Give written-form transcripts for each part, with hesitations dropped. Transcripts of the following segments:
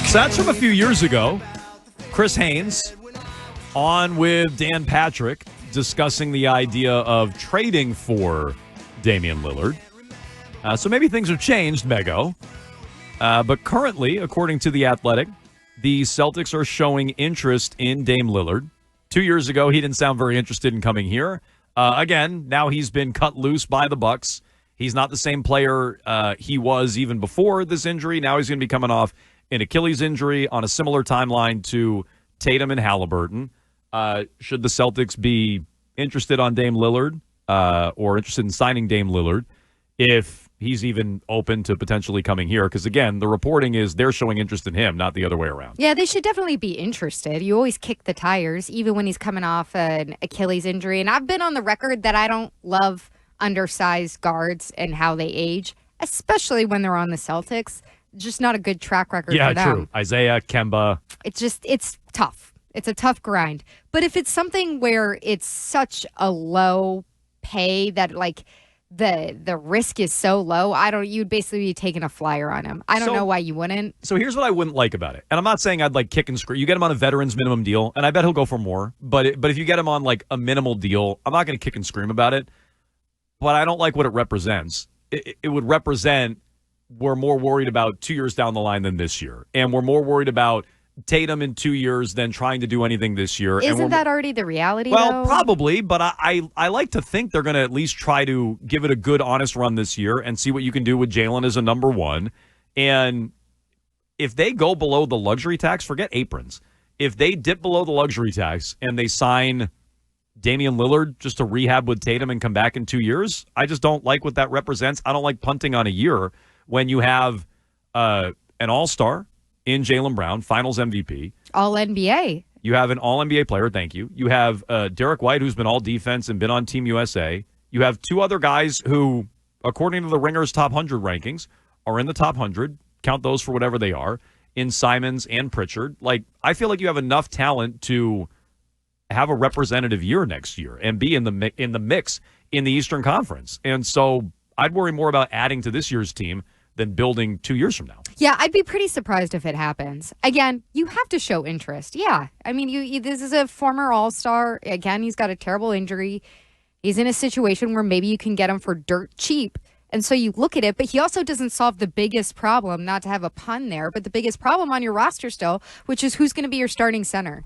So that's from a few years ago. Chris Haynes on with Dan Patrick discussing the idea of trading for Damian Lillard. So maybe things have changed, Mego. But currently, according to The Athletic, the Celtics are showing interest in Dame Lillard. 2 years ago, he didn't sound very interested in coming here. Again, now he's been cut loose by the Bucks. He's not the same player he was even before this injury. Now he's going to be coming off an Achilles injury on a similar timeline to Tatum and Halliburton. Should the Celtics be interested on Dame Lillard or interested in signing Dame Lillard if he's even open to potentially coming here? Because, again, the reporting is they're showing interest in him, not the other way around. Yeah, they should definitely be interested. You always kick the tires, even when he's coming off an Achilles injury. And I've been on the record that I don't love undersized guards and how they age, especially when they're on the Celtics. Just not a good track record for them. Yeah, true. Isaiah, Kemba. It's tough. It's a tough grind. But if it's something where it's such a low pay that, like, the risk is so low, you'd basically be taking a flyer on him. I don't know why you wouldn't. So here's what I wouldn't like about it. And I'm not saying I'd like kick and screw. You get him on a veterans minimum deal, and I bet he'll go for more. But if you get him on like a minimal deal, I'm not going to kick and scream about it. But I don't like what it represents. It would represent we're more worried about 2 years down the line than this year. And we're more worried about Tatum in 2 years than trying to do anything this year. Isn't that already the reality, Well, though? probably, but I like to think they're going to at least try to give it a good, honest run this year and see what you can do with Jalen as a number one. And if they go below the luxury tax, forget aprons. If they dip below the luxury tax and they sign Damian Lillard just to rehab with Tatum and come back in 2 years, I just don't like what that represents. I don't like punting on a year when you have an all-star in Jaylen Brown, finals MVP. All-NBA. You have an all-NBA player, thank you. You have Derek White, who's been all defense and been on Team USA. You have two other guys who, according to the Ringer's top 100 rankings, are in the top 100. Count those for whatever they are, in Simons and Pritchard. Like, I feel like you have enough talent to have a representative year next year and be in the mix in the Eastern Conference. And so I'd worry more about adding to this year's team than building 2 years from now. Yeah, I'd be pretty surprised if it happens. Again, you have to show interest. Yeah, I mean, you this is a former All-Star. Again, he's got a terrible injury. He's in a situation where maybe you can get him for dirt cheap. And so you look at it, but he also doesn't solve the biggest problem, not to have a pun there, but the biggest problem on your roster still, which is who's going to be your starting center.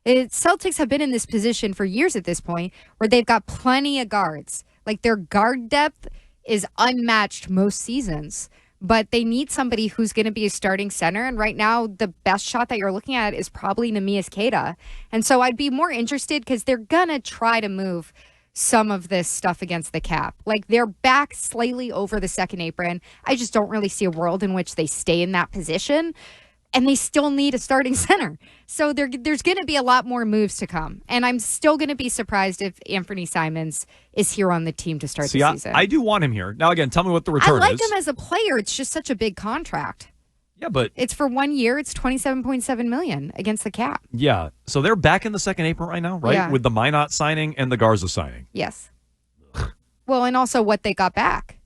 Celtics have been in this position for years at this point where they've got plenty of guards. Like, their guard depth is unmatched most seasons. But they need somebody who's going to be a starting center. And right now, the best shot that you're looking at is probably Neemias Queta. And so I'd be more interested because they're going to try to move some of this stuff against the cap. Like, they're back slightly over the second apron. I just don't really see a world in which they stay in that position. And they still need a starting center. So there's going to be a lot more moves to come. And I'm still going to be surprised if Anthony Simons is here on the team to start the season. I do want him here. Now, again, tell me what the return is. I like him as a player. It's just such a big contract. Yeah, but it's for 1 year. It's $27.7 million against the cap. Yeah. So they're back in the second apron right now, right? Yeah. With the Minot signing and the Garza signing. Yes. Well, and also what they got back.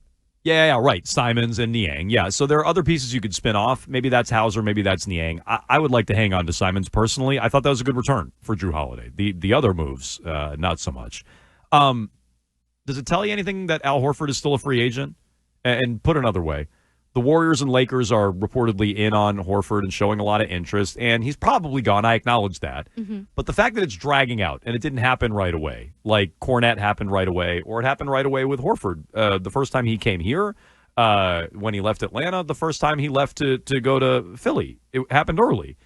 Yeah, right. Simons and Niang. Yeah, so there are other pieces you could spin off. Maybe that's Hauser, maybe that's Niang. I would like to hang on to Simons personally. I thought that was a good return for Drew Holiday. The other moves, not so much. Does it tell you anything that Al Horford is still a free agent? And put another way, the Warriors and Lakers are reportedly in on Horford and showing a lot of interest, and he's probably gone. I acknowledge that. Mm-hmm. But the fact that it's dragging out and it didn't happen right away, like Cornette happened right away, or it happened right away with Horford the first time he came here, when he left Atlanta, the first time he left to go to Philly, it happened early.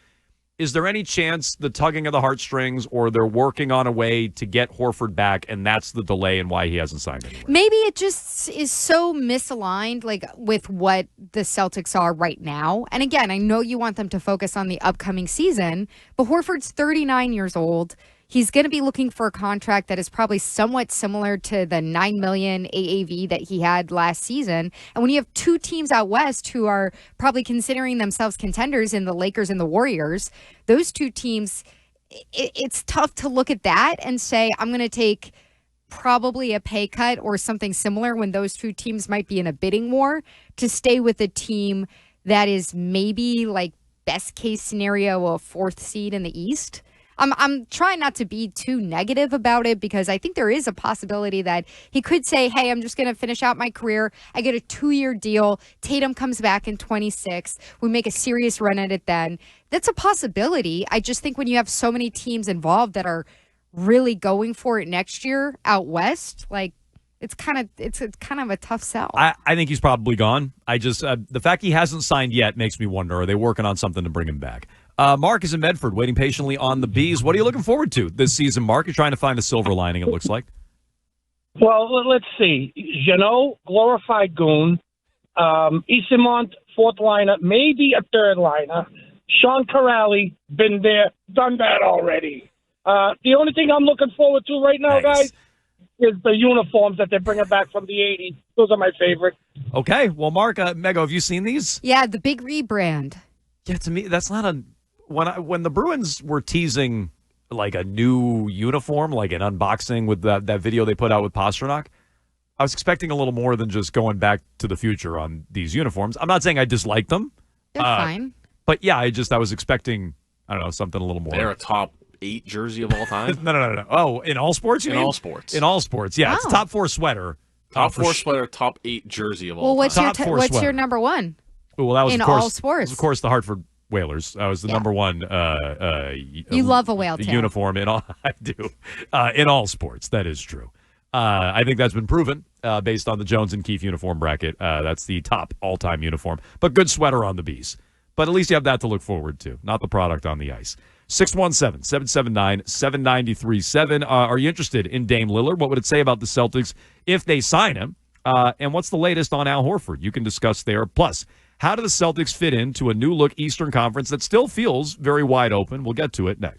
Is there any chance the tugging of the heartstrings or they're working on a way to get Horford back, and that's the delay and why he hasn't signed anywhere? Maybe it just is so misaligned, like, with what the Celtics are right now. And again, I know you want them to focus on the upcoming season, but Horford's 39 years old. He's going to be looking for a contract that is probably somewhat similar to the $9 million AAV that he had last season. And when you have two teams out west who are probably considering themselves contenders in the Lakers and the Warriors, those two teams, it's tough to look at that and say, I'm going to take probably a pay cut or something similar when those two teams might be in a bidding war to stay with a team that is maybe like best case scenario, a 4th seed in the East. I'm trying not to be too negative about it because I think there is a possibility that he could say, hey, I'm just going to finish out my career. I get a 2-year deal. Tatum comes back in 26. We make a serious run at it then. That's a possibility. I just think when you have so many teams involved that are really going for it next year out west, like, it's kind of a tough sell. I think he's probably gone. I just the fact he hasn't signed yet makes me wonder, are they working on something to bring him back? Mark is in Medford, waiting patiently on the Bees. What are you looking forward to this season, Mark? You're trying to find a silver lining, it looks like. Well, let's see. Jeannot, glorified goon. Isimont, 4th liner, maybe a 3rd liner. Sean Corrali, been there, done that already. The only thing I'm looking forward to right now, guys, is the uniforms that they're bringing back from the 80s. Those are my favorite. Okay. Well, Mark, Mego, have you seen these? Yeah, the big rebrand. Yeah, to me, that's not a... When the Bruins were teasing like a new uniform, like an unboxing with that video they put out with Pasternak, I was expecting a little more than just going back to the future on these uniforms. I'm not saying I dislike them. They're fine. But yeah, I was expecting, I don't know, something a little more. They're a top 8 jersey of all time? No. Oh, in all sports, you mean? In all sports. In all sports, yeah. It's top 4 sweater. Top 4 sweater, top 8 jersey of all time. Well, what's your number one? Well, that was, in of course, all sports. Was, of course, the Hartford Whalers. That was the number one. You love a whale tail. Uniform in all. I do. In all sports, that is true. I think that's been proven based on the Jones and Keefe uniform bracket. That's the top all-time uniform. But good sweater on the Bees. But at least you have that to look forward to, not the product on the ice. 617-779-7937. Are you interested in Dame Lillard? What would it say about the Celtics if they sign him? And what's the latest on Al Horford? You can discuss there. Plus, how do the Celtics fit into a new-look Eastern Conference that still feels very wide open? We'll get to it next.